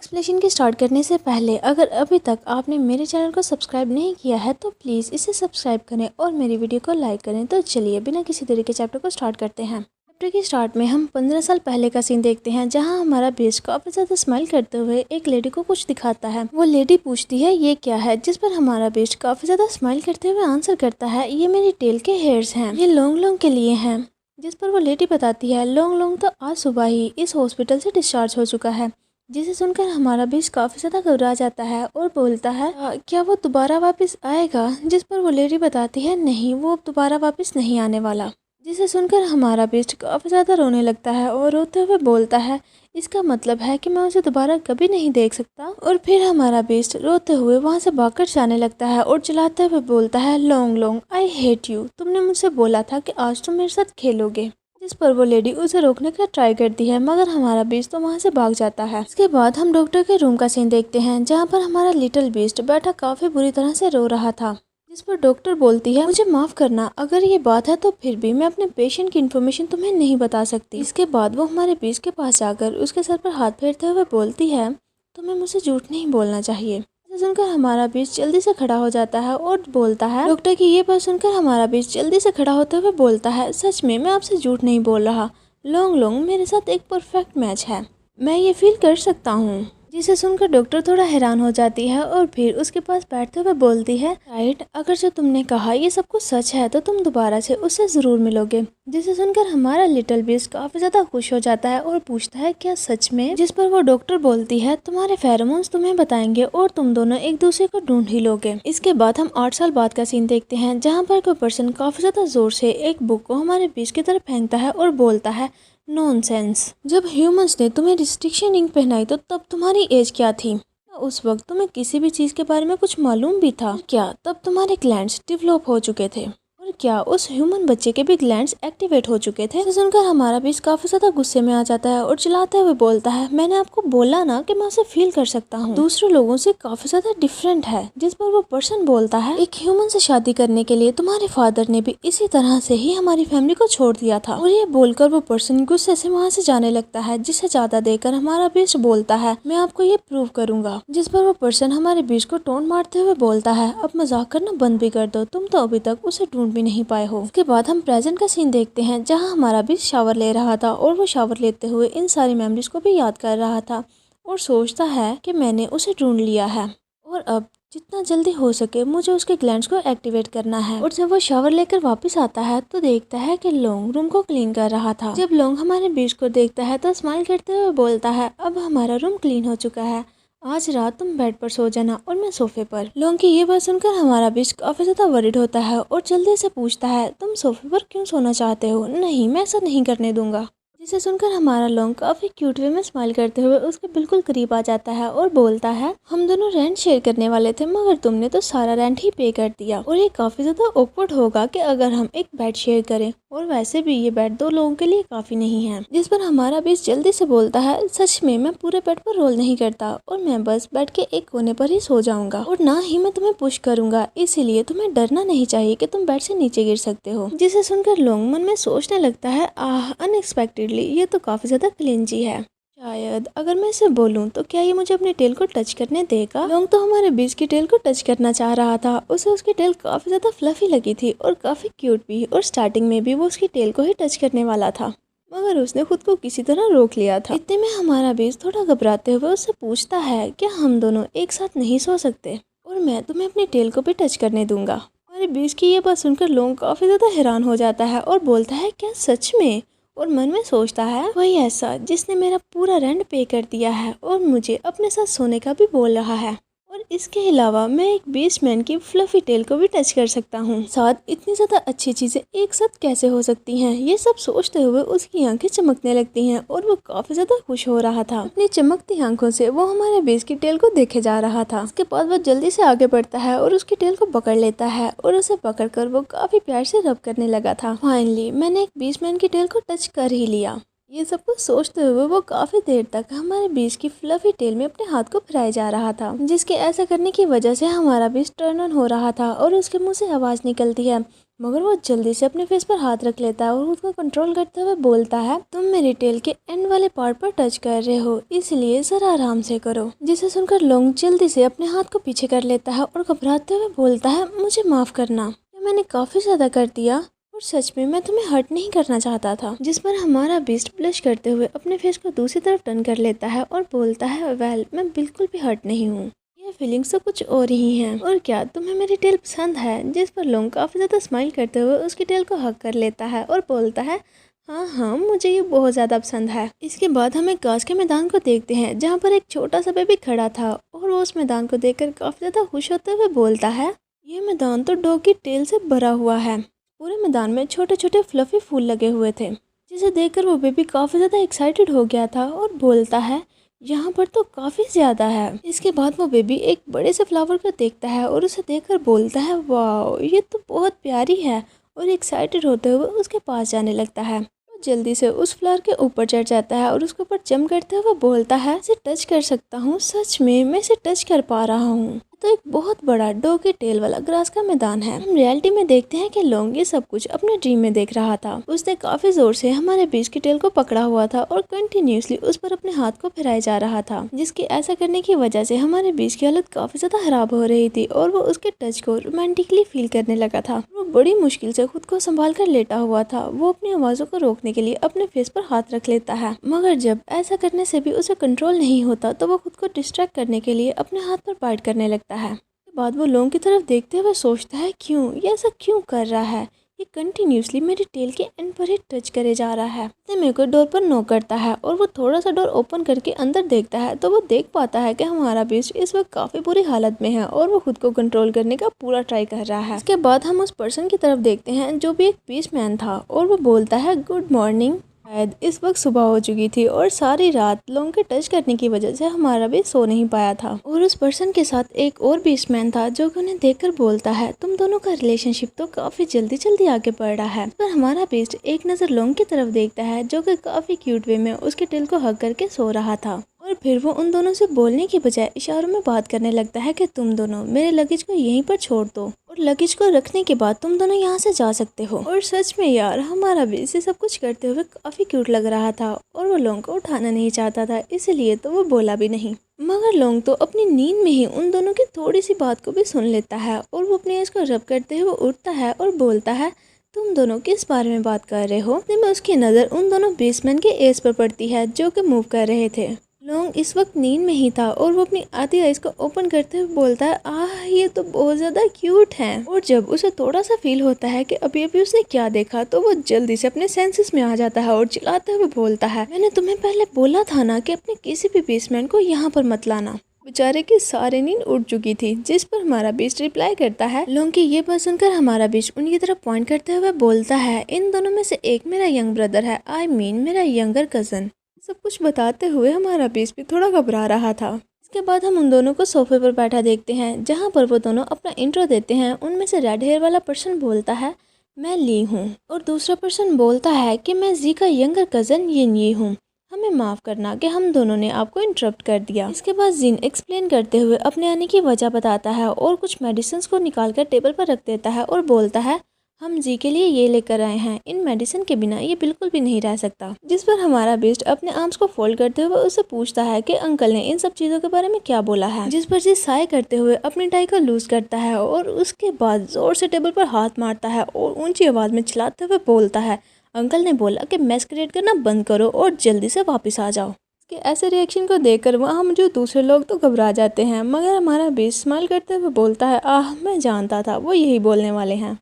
Explanation के start करने से पहले अगर अभी तक आपने मेरे चैनल को सब्सक्राइब नहीं किया है तो प्लीज़ इसे सब्सक्राइब करें और मेरी वीडियो को लाइक करें। तो चलिए बिना किसी देरी के चैप्टर को स्टार्ट करते हैं। चैप्टर के स्टार्ट में हम 15 साल पहले का सीन देखते हैं जहां हमारा बेस्ट काफ़ी ज़्यादा स्माइल करते हुए एक लेडी को कुछ दिखाता है। वो लेडी पूछती है ये क्या है, जिस पर हमारा बेस्ट काफ़ी ज़्यादा स्माइल करते हुए आंसर करता है ये मेरी टेल के हेयर्स हैं, ये लॉन्ग लॉन्ग के लिए हैं। जिस पर वो लेडी बताती है लॉन्ग लॉन्ग तो आज सुबह ही इस हॉस्पिटल से डिस्चार्ज हो चुका है। जिसे सुनकर हमारा बेस्ट काफ़ी ज़्यादा घबरा जाता है और बोलता है क्या वो दोबारा वापस आएगा। जिस पर वो लेडी बताती है नहीं, वो अब दोबारा वापस नहीं आने वाला। जिसे सुनकर हमारा बेस्ट काफ़ी ज़्यादा रोने लगता है और रोते हुए बोलता है इसका मतलब है कि मैं उसे दोबारा कभी नहीं देख सकता। और फिर हमारा बेस्ट रोते हुए वहाँ से भागकर जाने लगता है और चिल्लाते हुए बोलता है long long I hate you, तुमने मुझसे बोला था कि आज तुम मेरे साथ खेलोगे। जिस पर वो लेडी उसे रोकने का ट्राई करती है मगर हमारा बेस्ट तो वहाँ से भाग जाता है। इसके बाद हम डॉक्टर के रूम का सीन देखते हैं जहाँ पर हमारा लिटिल बेस्ट बैठा काफ़ी बुरी तरह से रो रहा था। जिस पर डॉक्टर बोलती है मुझे माफ़ करना, अगर ये बात है तो फिर भी मैं अपने पेशेंट की इन्फॉर्मेशन तुम्हें नहीं बता सकती। इसके बाद वो हमारे बेस्ट के पास जाकर उसके सर पर हाथ फेरते हुए बोलती है तुम्हें मुझसे झूठ नहीं बोलना चाहिए। सुनकर हमारा बेस्ट जल्दी से खड़ा हो जाता है और बोलता है डॉक्टर की ये बात सुनकर हमारा बेस्ट जल्दी से खड़ा होते हुए बोलता है सच में मैं आपसे झूठ नहीं बोल रहा, लॉन्ग लॉन्ग मेरे साथ एक परफेक्ट मैच है, मैं ये फील कर सकता हूँ। जिसे सुनकर डॉक्टर थोड़ा हैरान हो जाती है और फिर उसके पास बैठते हुए बोलती है राइट, अगर जो तुमने कहा ये सब कुछ सच है तो तुम दोबारा से उससे ज़रूर मिलोगे। जिसे सुनकर हमारा लिटिल बेस्ट काफ़ी ज़्यादा खुश हो जाता है और पूछता है क्या सच में। जिस पर वो डॉक्टर बोलती है तुम्हारे फेरोमोन्स तुम्हें बताएंगे और तुम दोनों एक दूसरे को ढूंढ ही लोगे। इसके बाद हम 8 साल बाद का सीन देखते हैं जहाँ पर कोई पर्सन काफ़ी ज़्यादा जोर से एक बुक को हमारे बेस्ट की तरफ फेंकता है और बोलता है नॉनसेंस, जब ह्यूमंस ने तुम्हें रिस्ट्रिक्शन रिंग पहनाई तो तब तुम्हारी एज क्या थी? उस वक्त तुम्हें किसी भी चीज़ के बारे में कुछ मालूम भी था क्या? तब तुम्हारे ग्लैंड्स डेवलप हो चुके थे और क्या उस ह्यूमन बच्चे के भी ग्लैंड्स एक्टिवेट हो चुके थे? तो सुनकर हमारा बेस्ट काफी ज्यादा गुस्से में आ जाता है और चिल्लाते हुए बोलता है मैंने आपको बोला ना कि मैं उसे फील कर सकता हूँ, दूसरे लोगों से काफी ज्यादा डिफरेंट है। जिस पर वो पर्सन बोलता है एक ह्यूमन से शादी करने के लिए तुम्हारे फादर ने भी इसी तरह से ही हमारी फैमिली को छोड़ दिया था। और ये बोलकर वो पर्सन गुस्से से वहाँ से जाने लगता है। जिसे ज्यादा देखकर हमारा बेस्ट बोलता है मैं आपको ये प्रूव करूंगा। जिस पर वो पर्सन हमारे बेस्ट को टोन मारते हुए बोलता है अब मजाक करना बंद भी कर दो, तुम तो अभी तक उसे ढूंढ भी नहीं पाए हो। उसके बाद हम प्रेजेंट का सीन देखते हैं जहां हमारा बेस्ट शावर ले रहा था और वो शावर लेते हुए इन सारी मेमोरीज को भी याद कर रहा था और सोचता है कि मैंने उसे ढूंढ लिया है और अब जितना जल्दी हो सके मुझे उसके ग्लैंड्स को एक्टिवेट करना है। और जब वो शावर लेकर वापस आता है तो देखता है कि लॉन्ग रूम को क्लीन कर रहा था। जब लॉन्ग हमारे बेस्ट को देखता है तो स्माइल करते हुए बोलता है अब हमारा रूम क्लीन हो चुका है, आज रात तुम बेड पर सो जाना और मैं सोफे पर। लॉन्ग की ये बात सुनकर हमारा बेस्ट काफी ज्यादा वरिड होता है और जल्दी से पूछता है तुम सोफे पर क्यों सोना चाहते हो? नहीं, मैं ऐसा नहीं करने दूंगा। जिसे सुनकर हमारा लॉन्ग काफी क्यूट वे में स्माइल करते हुए उसके बिल्कुल करीब आ जाता है और बोलता है हम दोनों रेंट शेयर करने वाले थे मगर तुमने तो सारा रेंट ही पे कर दिया और ये काफी ज्यादा ऑकवर्ड होगा कि अगर हम एक बेड शेयर करें और वैसे भी ये बेड 2 लोगों के लिए काफी नहीं है। जिस पर हमारा बेस्ट जल्दी से बोलता है सच में मैं पूरे बेड पर रोल नहीं करता और मैं बस बेड के एक कोने पर ही सो जाऊंगा और ना ही मैं तुम्हें पुश करूंगा, इसीलिए तुम्हें डरना नहीं चाहिए कि तुम बेड से नीचे गिर सकते हो। जिसे सुनकर लॉन्ग मन में सोचने लगता है आह अनएक्सपेक्टेडली ये तो काफी ज्यादा क्लिंजी है, शायद अगर मैं इसे बोलूं तो क्या ये मुझे अपनी टेल को टच करने देगा। लॉन्ग तो हमारे बेस्ट की टेल को टच करना चाह रहा था, उसे उसकी टेल काफी ज्यादा फ्लफी लगी थी और काफी क्यूट भी और स्टार्टिंग में भी वो उसकी टेल को ही टच करने वाला था मगर उसने खुद को किसी तरह रोक लिया था। इतने में हमारा बेस्ट थोड़ा घबराते हुए उससे पूछता है क्या हम दोनों एक साथ नहीं सो सकते और मैं तुम्हें अपनी टेल को भी टच करने दूंगा। हमारे बेस्ट की ये बात सुनकर लॉन्ग काफी ज्यादा हैरान हो जाता है और बोलता है क्या सच में? और मन में सोचता है वही ऐसा जिसने मेरा पूरा रेंट पे कर दिया है और मुझे अपने साथ सोने का भी बोल रहा है और इसके अलावा मैं एक बेसमैन की फ्लफी टेल को भी टच कर सकता हूँ। साथ इतनी ज्यादा अच्छी चीजें एक साथ कैसे हो सकती हैं? ये सब सोचते हुए उसकी आंखें चमकने लगती हैं और वो काफी ज्यादा खुश हो रहा था। अपनी चमकती आंखों से वो हमारे बेस की टेल को देखे जा रहा था। उसके बाद वो जल्दी से आगे बढ़ता है और उसकी टेल को पकड़ लेता है और उसे पकड़कर वो काफी प्यार से रब करने लगा था। फाइनली मैंने एक बेसमैन की टेल को टच कर ही लिया। ये सब कुछ सोचते हुए वो काफी देर तक हमारे बेस्ट की फ्लफी टेल में अपने हाथ को फिराए जा रहा था, जिसके ऐसा करने की वजह से हमारा बेस्ट टर्न ऑन हो रहा था और उसके मुंह से आवाज निकलती है मगर वो जल्दी से अपने फेस पर हाथ रख लेता है और खुद को कंट्रोल करते हुए बोलता है, तुम मेरी टेल के एंड वाले पार्ट पर टच कर रहे हो, इसलिए जरा आराम से करो। जिसे सुनकर लोंग जल्दी से अपने हाथ को पीछे कर लेता है और घबराते हुए बोलता है, मुझे माफ करना, मैंने काफी ज्यादा कर दिया और सच में मैं तुम्हें हर्ट नहीं करना चाहता था। जिस पर हमारा बीस्ट ब्लश करते हुए अपने फेस को दूसरी तरफ टर्न कर लेता है और बोलता है, वेल मैं बिल्कुल भी हर्ट नहीं हूँ, ये फीलिंग्स तो कुछ और ही हैं। और क्या तुम्हें मेरी टेल पसंद है? जिस पर लोंग काफी ज्यादा स्माइल करते हुए उसकी टेल को हग कर लेता है और बोलता है, हाँ हाँ मुझे ये बहुत ज़्यादा पसंद है। इसके बाद हम एक घास के मैदान को देखते हैं जहाँ पर एक छोटा सा बेबी खड़ा था और वो उस मैदान को देखकर काफ़ी ज़्यादा खुश होते हुए बोलता है, ये मैदान तो डॉग की टेल से भरा हुआ है। पूरे मैदान में छोटे छोटे फ्लफी फूल लगे हुए थे, जिसे देखकर वो बेबी काफ़ी ज़्यादा एक्साइटेड हो गया था और बोलता है, यहाँ पर तो काफ़ी ज़्यादा है। इसके बाद वो बेबी एक बड़े से फ्लावर को देखता है और उसे देखकर बोलता है, वाह ये तो बहुत प्यारी है, और एक्साइटेड होते हुए उसके पास जाने लगता है। जल्दी से उस फ्लावर के ऊपर चढ़ जाता है और उसके ऊपर जंप करते हुए बोलता है, इसे टच कर सकता हूँ, सच में मैं इसे टच कर पा रहा हूँ। तो एक बहुत बड़ा डॉग के टेल वाला ग्रास का मैदान है। हम रियलिटी में देखते हैं कि लोंग ये सब कुछ अपने ड्रीम में देख रहा था। उसने काफी जोर से हमारे बीच की टेल को पकड़ा हुआ था और कंटिन्यूसली उस पर अपने हाथ को फिराया जा रहा था, जिसके ऐसा करने की वजह से हमारे बीच की हालत काफी ज्यादा खराब हो रही थी और वो उसके टच को रोमांटिकली फील करने लगा था। वो बड़ी मुश्किल से खुद को संभाल कर लेटा हुआ था। वो अपनी आवाजों को रोकने के लिए अपने फेस पर हाथ रख लेता है, मगर जब ऐसा करने से भी उसे कंट्रोल नहीं होता तो वो खुद को डिस्ट्रैक्ट करने के लिए अपने हाथ पर बाइट करने लगता है। उसके बाद वो लोंग की तरफ देखते हुए सोचता है, क्यों ये ऐसा क्यों कर रहा है, ये कंटिन्यूसली मेरी टेल के एंड पर ही टच करे जा रहा है। मेरे को डोर पर नॉक करता है और वो थोड़ा सा डोर ओपन करके अंदर देखता है तो वो देख पाता है कि हमारा बीस्ट इस वक्त काफी बुरी हालत में है और वो खुद को कंट्रोल करने का पूरा ट्राई कर रहा है। इसके बाद हम उस पर्सन की तरफ देखते हैं जो भी एक बीस्ट मैन था और वो बोलता है, गुड मॉर्निंग। शायद इस वक्त सुबह हो चुकी थी और सारी रात लोंग के टच करने की वजह से हमारा भी सो नहीं पाया था। और उस पर्सन के साथ एक और बीस्टमैन था जो उन्हें देखकर बोलता है, तुम दोनों का रिलेशनशिप तो काफी जल्दी जल्दी आगे बढ़ रहा है। पर हमारा बीस्ट एक नजर लोंग की तरफ देखता है जो कि काफी क्यूट वे में उसके टेल को हग करके सो रहा था और फिर वो उन दोनों से बोलने की बजाय इशारों में बात करने लगता है कि तुम दोनों मेरे लगेज को यहीं पर छोड़ दो और लगेज को रखने के बाद तुम दोनों यहाँ से जा सकते हो। और सच में यार हमारा भी इसे सब कुछ करते हुए काफी क्यूट लग रहा था और वो लोंग को उठाना नहीं चाहता था, इसलिए तो वो बोला भी नहीं। मगर लोंग तो अपनी नींद में ही उन दोनों की थोड़ी सी बात को भी सुन लेता है और वो अपने एज को रब करते हुए उठता है और बोलता है, तुम दोनों किस बारे में बात कर रहे हो? में उसकी नज़र उन दोनों बेसमैन के एज पर पड़ती है जो कि मूव कर रहे थे। लोंग इस वक्त नींद में ही था और वो अपनी आधी आइज को ओपन करते हुए बोलता है, आह ये तो बहुत ज़्यादा क्यूट है। और जब उसे थोड़ा सा फील होता है कि अभी अभी उसने क्या देखा तो वो जल्दी से अपने सेंसेस में आ जाता है और चिल्लाते हुए बोलता है, मैंने तुम्हें पहले बोला था ना कि अपने किसी भी बेसमैन को यहाँ पर मत लाना। बेचारे की सारी नींद उड़ चुकी थी। जिस पर हमारा बीस्ट रिप्लाई करता है, लोंग की ये बात सुनकर हमारा बीस्ट उनकी तरफ पॉइंट करते हुए बोलता है, इन दोनों में से एक मेरा यंग ब्रदर है, आई मीन मेरा यंगर कजन। सब कुछ बताते हुए हमारा बीस्ट भी थोड़ा घबरा रहा था। इसके बाद हम उन दोनों को सोफे पर बैठा देखते हैं जहाँ पर वो दोनों अपना इंट्रो देते हैं। उनमें से रेड हेयर वाला पर्सन बोलता है, मैं ली हूँ, और दूसरा पर्सन बोलता है कि मैं जी का यंगर कजन यिन यी हूँ, हमें माफ़ करना कि हम दोनों ने आपको इंटरप्ट कर दिया। इसके बाद जिन एक्सप्लेन करते हुए अपने आने की वजह बताता है और कुछ मेडिसिन को निकाल कर टेबल पर रख देता है और बोलता है, हम जी के लिए ये लेकर आए हैं, इन मेडिसिन के बिना ये बिल्कुल भी नहीं रह सकता। जिस पर हमारा बीस्ट अपने आर्म्स को फोल्ड करते हुए उससे पूछता है कि अंकल ने इन सब चीज़ों के बारे में क्या बोला है। जिस पर जी साय करते हुए अपनी टाई को लूज करता है और उसके बाद जोर से टेबल पर हाथ मारता है और ऊंची आवाज़ में चिल्लाते हुए बोलता है, अंकल ने बोला कि मैस क्रिएट करना बंद करो और जल्दी से वापस आ जाओ। उसके ऐसे रिएक्शन को देखकर वहाँ मौजूद दूसरे लोग तो घबरा जाते हैं, मगर हमारा बीस्ट स्माइल करते हुए बोलता है, आह मैं जानता था वो यही बोलने वाले हैं।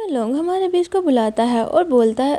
लोंग हमारे बीच को बुलाता है और बोलता है,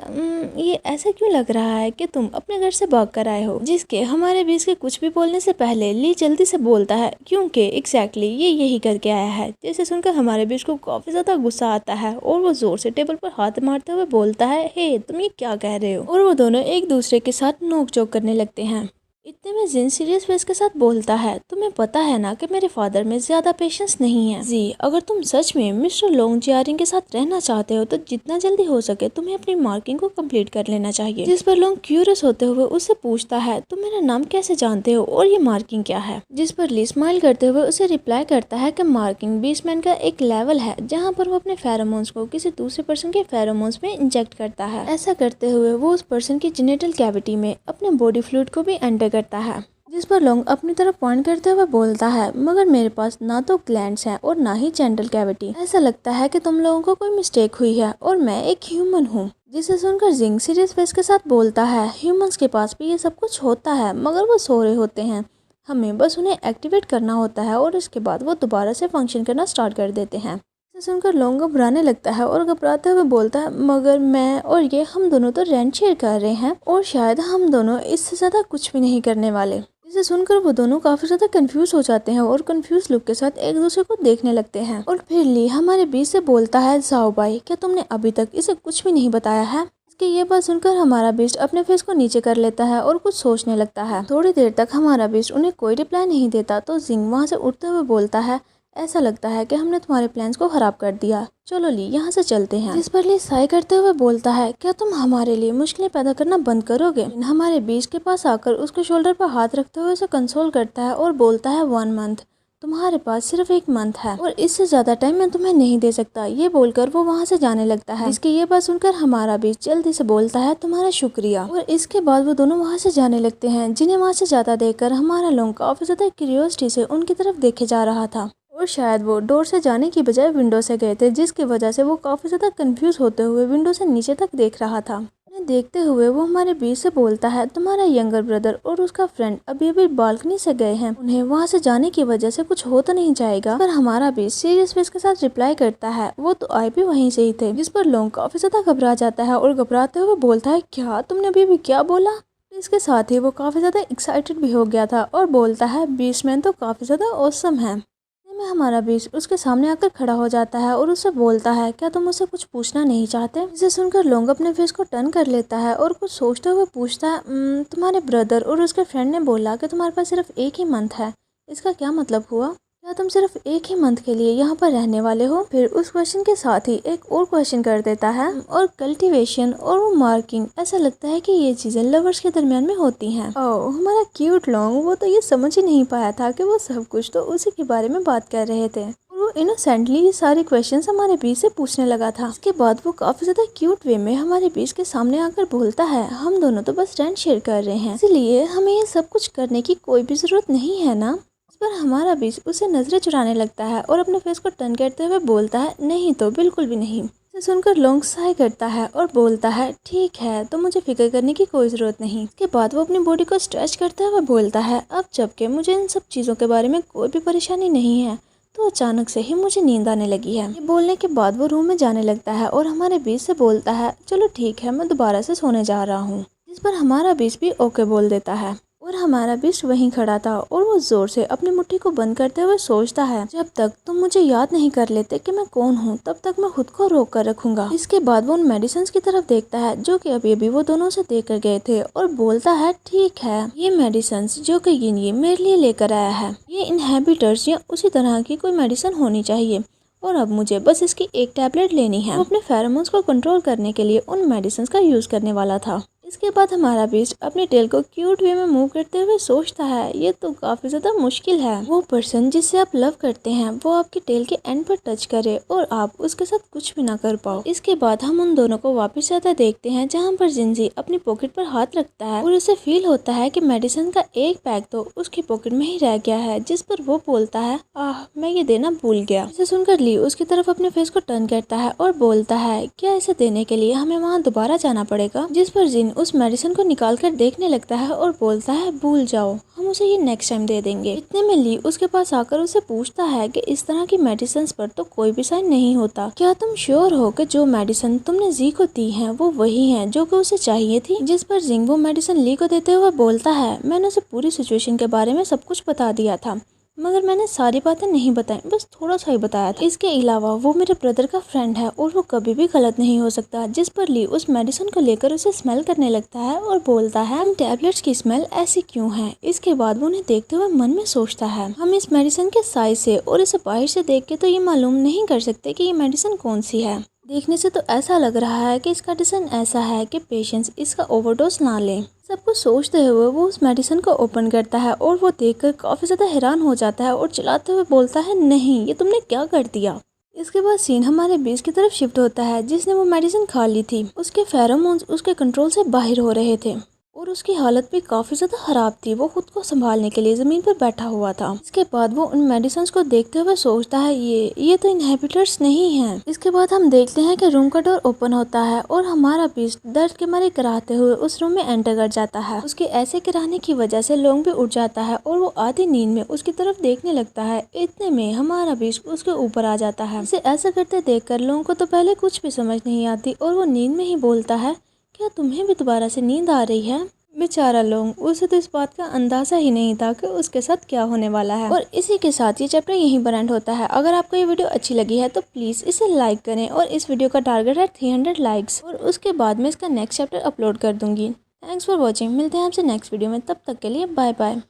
ये ऐसा क्यों लग रहा है कि तुम अपने घर से भाग कर आए हो? जिसके हमारे बीच के कुछ भी बोलने से पहले ली जल्दी से बोलता है, क्योंकि एग्जैक्टली ये यही करके आया है। जैसे सुनकर हमारे बीच को काफी ज्यादा गुस्सा आता है और वो जोर से टेबल पर हाथ मारते हुए बोलता है, हे तुम ये क्या कह रहे हो? और वो दोनों एक दूसरे के साथ नोक झोंक करने लगते हैं। इतने में जिन सीरियस फेस के साथ बोलता है, तुम्हें पता है ना कि मेरे फादर में ज्यादा पेशेंस नहीं है। जी, अगर तुम सच में मिस्टर लोंग जियारिंग के साथ रहना चाहते हो तो जितना जल्दी हो सके तुम्हें अपनी मार्किंग को कंप्लीट कर लेना चाहिए। जिस पर लोंग क्यूरियस होते हुए उससे पूछता है, तुम मेरा नाम कैसे जानते हो और ये मार्किंग क्या है। जिस पर ली स्माइल करते हुए उसे रिप्लाई करता है कि मार्किंग बीस्टमैन का एक लेवल है जहाँ पर वो अपने फेरोमोन्स को किसी दूसरे पर्सन के फेरोमोन्स में इंजेक्ट करता है। ऐसा करते हुए वो उस पर्सन की जेनिटल कैविटी में अपने बॉडी फ्लूइड को भी एंटर करता है। जिस पर लोंग अपनी तरफ पॉइंट करते हुए बोलता है, मगर मेरे पास ना तो ग्लैंड्स हैं और ना ही जेनिटल कैविटी। ऐसा लगता है कि तुम लोगों को कोई मिस्टेक हुई है और मैं एक ह्यूमन हूँ। जिसे सुनकर जिंग सीरियस फेस के साथ बोलता है, ह्यूमंस के पास भी ये सब कुछ होता है मगर वो सो रहे होते हैं, हमें बस उन्हें एक्टिवेट करना होता है और इसके बाद वो दोबारा से फंक्शन करना स्टार्ट कर देते हैं। इसे सुनकर लोंग घबराने लगता है और घबराते हुए बोलता है, मगर मैं और ये हम दोनों तो रेंट शेयर कर रहे हैं और शायद हम दोनों इससे ज्यादा कुछ भी नहीं करने वाले। इसे सुनकर वो दोनों काफी ज्यादा कंफ्यूज हो जाते हैं और कंफ्यूज लुक के साथ एक दूसरे को देखने लगते हैं। और फिर ली हमारे बीच से बोलता है, जाओ भाई, क्या तुमने अभी तक इसे कुछ भी नहीं बताया है। इसके ये बात सुनकर हमारा बीस्ट अपने फेस को नीचे कर लेता है और कुछ सोचने लगता है। थोड़ी देर तक हमारा बीस्ट उन्हें कोई रिप्लाई नहीं देता तो जिंग वहाँ से उठते हुए बोलता है, ऐसा लगता है कि हमने तुम्हारे प्लान्स को खराब कर दिया, चलो ली यहाँ से चलते हैं। जिस पर ली साई करते हुए बोलता है, क्या तुम हमारे लिए मुश्किलें पैदा करना बंद करोगे। हमारे बीच के पास आकर उसके शोल्डर पर हाथ रखते हुए उसे कंसोल करता है और बोलता है, 1 मंथ, तुम्हारे पास सिर्फ 1 मंथ है और इससे ज्यादा टाइम मैं तुम्हें नहीं दे सकता। ये बोलकर वो वहाँ से जाने लगता है। इसकी ये बात सुनकर हमारा बीच जल्दी से बोलता है, तुम्हारा शुक्रिया। और इसके बाद वो दोनों वहाँ से जाने लगते हैं। जिन्हें वहाँ से जाता देखकर हमारा लोंग काफी ज्यादा क्यूरियोसिटी से उनकी तरफ देखे जा रहा था और शायद वो डोर से जाने की बजाय विंडो से गए थे, जिसकी वजह से वो काफी ज्यादा कंफ्यूज होते हुए विंडो से नीचे तक देख रहा था। उन्हें देखते हुए वो हमारे बीच से बोलता है, तुम्हारा यंगर ब्रदर और उसका फ्रेंड अभी अभी बालकनी से गए हैं, उन्हें वहाँ से जाने की वजह से कुछ हो तो नहीं जाएगा। पर हमारा बीच सीरियस फेस के साथ रिप्लाई करता है, वो तो आए भी वहीं से ही थे। जिस पर लोंग काफी ज्यादा घबरा जाता है और घबराते हुए बोलता है, क्या तुमने अभी भी क्या बोला। इसके साथ ही वो काफी ज्यादा एक्साइटेड भी हो गया था और बोलता है, बीस्टमैन तो काफी ज्यादा ऑसम है। में हमारा बीस्ट उसके सामने आकर खड़ा हो जाता है और उससे बोलता है, क्या तुम मुझसे कुछ पूछना नहीं चाहते। इसे सुनकर लोंग अपने फेस को टर्न कर लेता है और कुछ सोचते हुए पूछता है, तुम्हारे ब्रदर और उसके फ्रेंड ने बोला कि तुम्हारे पास सिर्फ 1 ही मंथ है, इसका क्या मतलब हुआ। क्या तुम सिर्फ 1 ही मंथ के लिए यहाँ पर रहने वाले हो। फिर उस क्वेश्चन के साथ ही एक और क्वेश्चन कर देता है, और कल्टीवेशन और वो मार्किंग, ऐसा लगता है कि ये चीजें लवर्स के दरमियान में होती हैं। ओह हमारा क्यूट लोंग, वो तो ये समझ ही नहीं पाया था कि वो सब कुछ तो उसी के बारे में बात कर रहे थे और वो इनोसेंटली ये सारे क्वेश्चंस हमारे बीच से पूछने लगा था। इसके बाद वो काफी ज्यादा क्यूट वे में हमारे बीच के सामने आकर बोलता है, हम दोनों तो बस रेंट शेयर कर रहे हैं, इसलिए हमें ये सब कुछ करने की कोई भी जरूरत नहीं है ना। पर हमारा बीच उसे नजरें चुराने लगता है और अपने फेस को टर्न करते हुए बोलता है, नहीं तो बिल्कुल भी नहीं। इसे सुनकर लोंग साय करता है और बोलता है, ठीक है, तो मुझे फिक्र करने की कोई जरूरत नहीं। इसके बाद वो अपनी बॉडी को स्ट्रेच करते हुए बोलता है, अब जबकि मुझे इन सब चीज़ों के बारे में कोई भी परेशानी नहीं है तो अचानक से ही मुझे नींद आने लगी है। ये बोलने के बाद वो रूम में जाने लगता है और हमारे बीच से बोलता है, चलो ठीक है, मैं दोबारा से सोने जा रहा हूँ। जिस पर हमारा बीच भी ओके बोल देता है और हमारा बीस्ट वहीं खड़ा था और वो जोर से अपनी मुट्ठी को बंद करते हुए सोचता है, जब तक तुम मुझे याद नहीं कर लेते कि मैं कौन हूँ तब तक मैं खुद को रोक कर रखूंगा। इसके बाद वो उन मेडिसिन की तरफ देखता है जो कि अभी अभी वो दोनों से देकर गए थे और बोलता है, ठीक है, ये मेडिसिन जो कि ये मेरे लिए लेकर आया है, ये इनहेबिटर्स या उसी तरह की कोई मेडिसिन होनी चाहिए और अब मुझे बस इसकी एक टैबलेट लेनी है। वो अपने फेरोमोन्स को कंट्रोल करने के लिए उन मेडिसिन का यूज करने वाला था। इसके बाद हमारा बीस्ट अपने टेल को क्यूट वे में मूव करते हुए सोचता है, ये तो काफी ज्यादा मुश्किल है, वो पर्सन जिससे आप लव करते हैं वो आपके टेल के एंड पर टच करे और आप उसके साथ कुछ भी ना कर पाओ। इसके बाद हम उन दोनों को वापस जाता देखते हैं जहाँ पर जिंजी अपनी पॉकेट पर हाथ रखता है और उसे फील होता है कि मेडिसिन का एक पैक तो उसकी पॉकेट में ही रह गया है। जिस पर वो बोलता है, मैं ये देना भूल गया। इसे सुनकर ली उसकी तरफ अपने फेस को टर्न करता है और बोलता है, क्या इसे देने के लिए हमें वहाँ दोबारा जाना पड़ेगा। जिस पर जिन उस मेडिसिन को निकाल कर देखने लगता है और बोलता है, भूल जाओ, हम उसे ये नेक्स्ट टाइम दे देंगे। इतने में ली उसके पास आकर उसे पूछता है कि इस तरह की मेडिसिन पर तो कोई भी साइन नहीं होता, क्या तुम श्योर हो कि जो मेडिसिन तुमने जी को दी है वो वही है जो कि उसे चाहिए थी। जिस पर जिंग वो मेडिसिन ली को देते हुए बोलता है, मैंने उसे पूरी सिचुएशन के बारे में सब कुछ बता दिया था, मगर मैंने सारी बातें नहीं बताई, बस थोड़ा सा ही बताया था। इसके अलावा वो मेरे ब्रदर का फ्रेंड है और वो कभी भी गलत नहीं हो सकता। जिस पर ली उस मेडिसिन को लेकर उसे स्मेल करने लगता है और बोलता है इन टैबलेट्स की स्मेल ऐसी क्यों है। इसके बाद वो उन्हें देखते हुए मन में सोचता है हम इस मेडिसिन के साइज से और इसे बाहर से देख के तो ये मालूम नहीं कर सकते कि ये मेडिसिन कौन सी है। देखने से तो ऐसा लग रहा है कि इसका डिजाइन ऐसा है कि पेशेंट्स इसका ओवरडोज ना लें। सब कुछ सोचते हुए वो उस मेडिसिन को ओपन करता है और वो देखकर काफी ज्यादा हैरान हो जाता है और चिल्लाते हुए बोलता है नहीं, ये तुमने क्या कर दिया। इसके बाद सीन हमारे बीच की तरफ शिफ्ट होता है जिसने वो मेडिसिन खा ली थी। उसके फेरोमोन्स उसके कंट्रोल से बाहर हो रहे थे और उसकी हालत भी काफी ज्यादा खराब थी। वो खुद को संभालने के लिए जमीन पर बैठा हुआ था। इसके बाद वो उन मेडिसिन को देखते हुए सोचता है ये तो इनहिबिटर्स नहीं हैं। इसके बाद हम देखते हैं कि रूम का डोर ओपन होता है और हमारा बीच दर्द के मारे कराहते हुए उस रूम में एंटर कर जाता है। उसके ऐसे कराने की वजह से लोंग भी उठ जाता है और वो आधी नींद में उसकी तरफ देखने लगता है। इतने में हमारा बीच उसके ऊपर आ जाता है। इसे ऐसा करते देखकर लोगों को तो पहले कुछ भी समझ नहीं आती और वो नींद में ही बोलता है क्या तुम्हें भी दोबारा से नींद आ रही है। बेचारा लोग, उसे तो इस बात का अंदाजा ही नहीं था कि उसके साथ क्या होने वाला है। और इसी के साथ ये चैप्टर यहीं पर एंड होता है। अगर आपको ये वीडियो अच्छी लगी है तो प्लीज इसे लाइक करें और इस वीडियो का टारगेट है 300 लाइक्स और उसके बाद मैं इसका नेक्स्ट चैप्टर अपलोड कर दूंगी। Thanks for watching. मिलते हैं आपसे नेक्स्ट वीडियो में, तब तक के लिए बाय बाय।